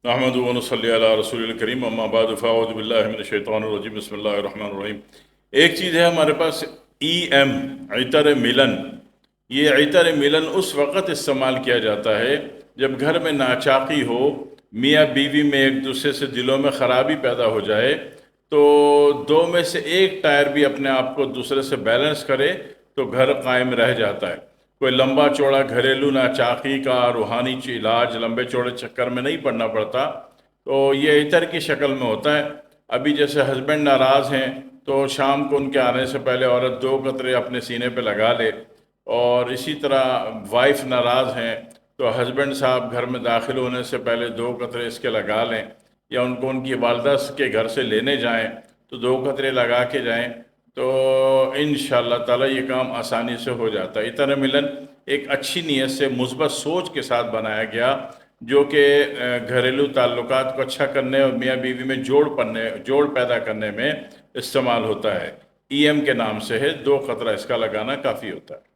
نحمد و نصلی علی رسول الکریم اما بعد فاعوذ باللہ من الشیطان الرجیم بسم اللہ الرحمن الرحیم۔ ایک چیز ہے ہمارے پاس ای ایم، عطر ملن۔ یہ عطر ملن اس وقت استعمال کیا جاتا ہے جب گھر میں ناچاقی ہو، میاں بیوی میں ایک دوسرے سے دلوں میں خرابی پیدا ہو جائے تو دو میں سے ایک ٹائر بھی اپنے آپ کو دوسرے سے بیلنس کرے تو گھر قائم رہ جاتا ہے۔ کوئی لمبا چوڑا گھریلو ناچاقی کا روحانی علاج لمبے چوڑے چکر میں نہیں پڑنا پڑتا، تو یہ عطر کی شکل میں ہوتا ہے۔ ابھی جیسے ہسبینڈ ناراض ہیں تو شام کو ان کے آنے سے پہلے عورت 2 قطرے اپنے سینے پہ لگا لے، اور اسی طرح وائف ناراض ہیں تو ہسبینڈ صاحب گھر میں داخل ہونے سے پہلے 2 قطرے اس کے لگا لیں، یا ان کو ان کی والدہ کے گھر سے لینے جائیں تو 2 قطرے لگا کے جائیں، تو انشاءاللہ تعالی یہ کام آسانی سے ہو جاتا ہے۔ عطر ملن ایک اچھی نیت سے مثبت سوچ کے ساتھ بنایا گیا جو کہ گھریلو تعلقات کو اچھا کرنے اور میاں بیوی میں جوڑ پیدا کرنے میں استعمال ہوتا ہے۔ ای ایم کے نام سے ہے، 2 قطرہ اس کا لگانا کافی ہوتا ہے۔